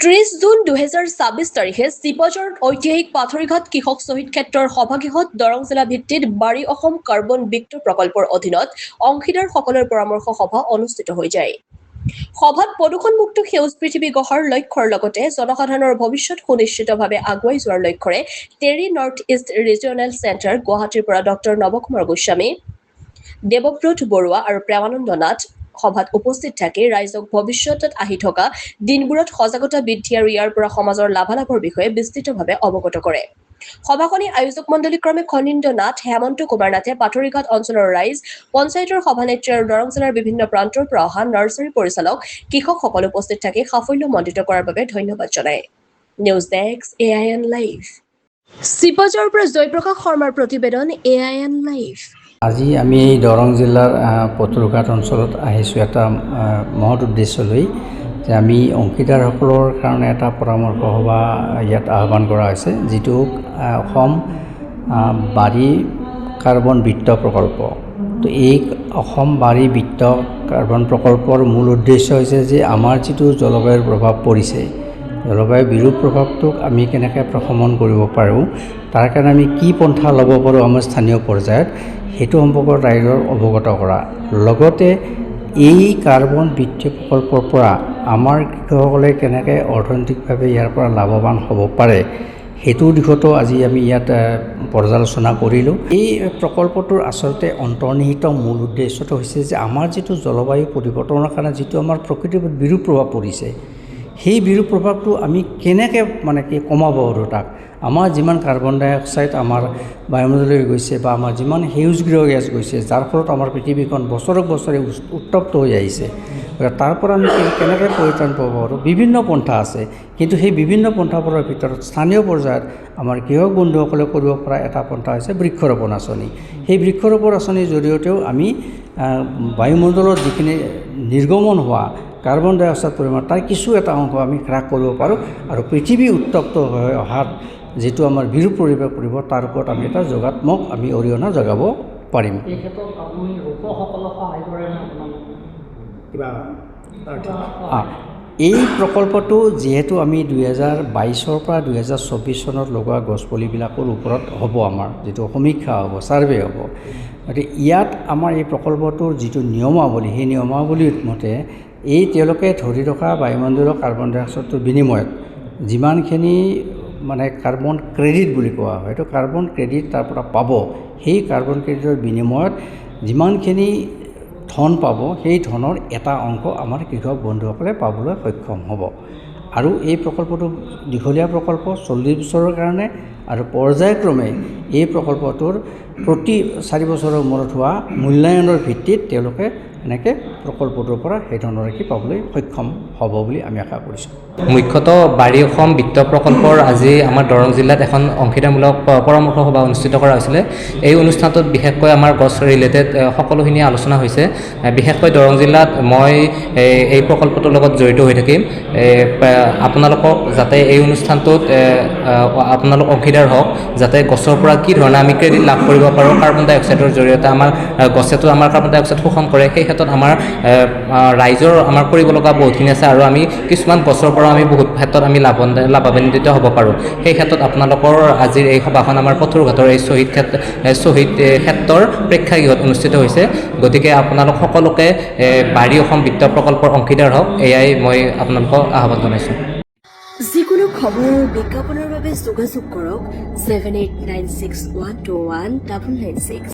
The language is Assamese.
30 জুন 2026 তাৰিখে চিপাঝাৰত ঐতিহাসিক পাথৰীঘাট কৃষক শ্বহীদ ক্ষেত্ৰৰ সভাগৃহত দৰং জিলা ভিত্তিত বাৰী অসম কাৰ্বন বিত্ত প্ৰকল্পৰ অধীনত অংশীদাৰসকলৰ পৰামৰ্শ সভা অনুষ্ঠিত হৈ যায়। সভাত প্ৰদূষণমুক্ত সেউজ পৃথিৱী গঢ়াৰ লক্ষ্যৰ লগতে জনসাধাৰণৰ ভৱিষ্যত সুনিশ্চিতভাৱে আগুৱাই যোৱাৰ লক্ষ্যৰে Terry north east regional centre গুৱাহাটীৰ পৰা ডক্টৰ নৱকুমাৰ গোস্বামী, দেৱব্ৰত বৰুৱা আৰু প্ৰেমানন্দ নাথ সভাত উপস্থিত থাকি ৰাইজক ভৱিষ্যতত আহি থকা দিনবোৰত সজাগতা বৃদ্ধি আৰু ইয়াৰ পৰা সমাজৰ লাভালাভৰ বিষয়ে বিস্তৃতভাৱে অৱগত কৰে। সভাখনি আয়োজক মণ্ডলী ক্ৰমে খনীন্দ্ৰ নাথ, হেমন্ত কুমাৰ নাথে পাথৰীঘাট অঞ্চলৰ ৰাইজ, পঞ্চায়তৰ সভানেত্ৰী আৰু দৰং জিলাৰ বিভিন্ন প্ৰান্তৰ পৰা অহা নাৰ্চাৰী পৰিচালক, কৃষকসকল উপস্থিত থাকি সাফল্যমণ্ডিত কৰাৰ বাবে ধন্যবাদ জনায়। News desk AIN live. চিপাঝাৰৰ পৰা জয়প্ৰকাশ শৰ্মাৰ প্ৰতিবেদন AIN লাইভ। আজি আমি দৰং জিলাৰ পাথৰীঘাট অঞ্চলত আহিছোঁ এটা মহৎ উদ্দেশ্য লৈ যে আমি অংশীদাৰসকলৰ কাৰণে এটা পৰামৰ্শ সভা ইয়াত আহ্বান কৰা হৈছে, যিটো অসম বাৰী কাৰ্বন বিত্ত প্ৰকল্প। তো এই অসম বাৰী বিত্ত কাৰ্বন প্ৰকল্পৰ মূল উদ্দেশ্য হৈছে যে আমাৰ যিটো জলবায়ুৰ প্ৰভাৱ পৰিছে, জলবায়ুৰ বিৰূপ প্ৰভাৱটোক আমি কেনেকৈ প্ৰশমন কৰিব পাৰোঁ, তাৰ কাৰণে আমি কি পন্থা ল'ব পাৰোঁ আমাৰ স্থানীয় পৰ্যায়ত, সেইটো সম্পৰ্কত ৰাইজৰ অৱগত কৰা। লগতে এই কাৰ্বন বিত্ত প্ৰকল্পৰ পৰা আমাৰ কৃষকসকলে কেনেকৈ অৰ্থনৈতিকভাৱে ইয়াৰ পৰা লাভৱান হ'ব পাৰে, সেইটো দিশতো আজি আমি ইয়াত পৰ্যালোচনা কৰিলোঁ। এই প্ৰকল্পটোৰ আচলতে অন্তৰ্নিহিত মূল উদ্দেশ্যটো হৈছে যে আমাৰ যিটো জলবায়ু পৰিৱৰ্তনৰ কাৰণে যিটো আমাৰ প্ৰকৃতিৰ বিৰূপ প্ৰভাৱ পৰিছে, সেই বিৰূপ প্ৰভাৱটো আমি কেনেকৈ কমাব পাৰোঁ। তাক আমাৰ যিমান কাৰ্বন ডাই অক্সাইড আমাৰ বায়ুমণ্ডললৈ গৈছে বা আমাৰ যিমান সেউজগৃহ গেছ গৈছে, যাৰ ফলত আমাৰ পৃথিৱীখন বছৰে বছৰে উত্তপ্ত হৈ আহিছে, তাৰ পৰা আমি কেনেকৈ পৰিত্ৰাণ পাব পাৰোঁ। বিভিন্ন পন্থা আছে, কিন্তু সেই বিভিন্ন পন্থাবোৰৰ ভিতৰত স্থানীয় পৰ্যায়ত আমাৰ কৃষক বন্ধুসকলে কৰিব পৰা এটা পন্থা হৈছে বৃক্ষৰোপণ আঁচনি। সেই বৃক্ষৰোপণ আঁচনিৰ জৰিয়তেও আমি বায়ুমণ্ডলত যিখিনি নিৰ্গমন হোৱা কাৰ্বন ডাই অক্সাইড পৰিমাণ তাৰ কিছু এটা অংশ আমি হ্ৰাস কৰিব পাৰোঁ, আৰু পৃথিৱী উত্তপ্ত হৈ অহাত যিটো আমাৰ বিৰূপ পৰিৱেশ পৰিব, তাৰ ওপৰত আমি এটা যোগাত্মক আমি অৰিহণা যোগাব পাৰিম। এই ক্ষেত্ৰত আপুনি লোকসকলক সহায় কৰে কিবা? এই প্ৰকল্পটো যিহেতু আমি 2022 পৰা 2024 চনত লগোৱা গছপুলিবিলাকৰ ওপৰত হ'ব, আমাৰ যিটো সমীক্ষা হ'ব, ছাৰ্ভে হ'ব। গতিকে ইয়াত আমাৰ এই প্ৰকল্পটোৰ যিটো নিয়মাৱলী, সেই নিয়মাৱলীৰ মতে তেওঁলোকে ধৰি ৰখা বায়ুমণ্ডলৰ কাৰ্বন ডাই অক্সাইডৰ বিনিময়ত যিমানখিনি কাৰ্বন ক্ৰেডিট বুলি কোৱা হয়, সেইটো কাৰ্বন ক্ৰেডিট তাৰ পৰা পাব, সেই কাৰ্বন ক্ৰেডিটৰ বিনিময়ত যিমানখিনি ধন পাব, সেই ধনৰ এটা অংশ আমাৰ কৃষক বন্ধুসকলে পাবলৈ সক্ষম হ'ব। আৰু এই প্ৰকল্পটো দীঘলীয়া প্ৰকল্প, 40 বছৰৰ কাৰণে, আৰু পৰ্যায়ক্ৰমে এই প্ৰকল্পটোৰ প্ৰতি 4 বছৰৰ মূৰত হোৱা মূল্যায়নৰ ভিত্তিত তেওঁলোকে এনেকৈ প্ৰকল্পটোৰ পৰা সেই ধনৰাশি পাবলৈ সক্ষম হ'ব বুলি আমি আশা কৰিছোঁ। মুখ্যতঃ বাৰী অসম বিত্ত প্ৰকল্পৰ আজি আমাৰ দৰং জিলাত এখন অংশীদাৰমূলক পৰামৰ্শ সভা অনুষ্ঠিত কৰা হৈছিলে। এই অনুষ্ঠানটোত বিশেষকৈ আমাৰ গছ ৰিলেটেড সকলোখিনি আলোচনা হৈছে। বিশেষকৈ দৰং জিলাত মই এই প্ৰকল্পটোৰ লগত জড়িত হৈ থাকিম। আপোনালোকক যাতে এই অনুষ্ঠানটোত আপোনালোক অংশীদাৰ হওক, যাতে গছৰ পৰা কি ধৰণে আমি ক্ৰেডিট লাভ কৰিব পাৰোঁ, কাৰ্বন ডাই অক্সাইডৰ জৰিয়তে আমাৰ গছেতো আমাৰ কাৰ্বন ডাই অক্সাইড শোষণ কৰে, সেই ক্ষেত্ৰত আমাৰ ৰাইজৰ আমাৰ কৰিব লগা বহুতখিনি আছে, আৰু আমি কিছুমান গছৰ পৰা আমি বহুত ক্ষেত্ৰত আমি লাভান্বিত হ'ব পাৰোঁ। সেই ক্ষেত্ৰত আপোনালোকৰ আজিৰ এই সভাখন আমাৰ পাথৰীঘাটৰ এই শ্বহীদ ক্ষেত্ৰৰ প্ৰেক্ষাগৃহত অনুষ্ঠিত হৈছে। গতিকে আপোনালোক সকলোকে বাৰী অসম বিত্ত প্ৰকল্পৰ অংশীদাৰ হওক, এয়াই মই আপোনালোকক আহ্বান জনাইছোঁ। যিকোনো খবৰ বিজ্ঞাপনৰ বাবে যোগাযোগ কৰক 7896121996।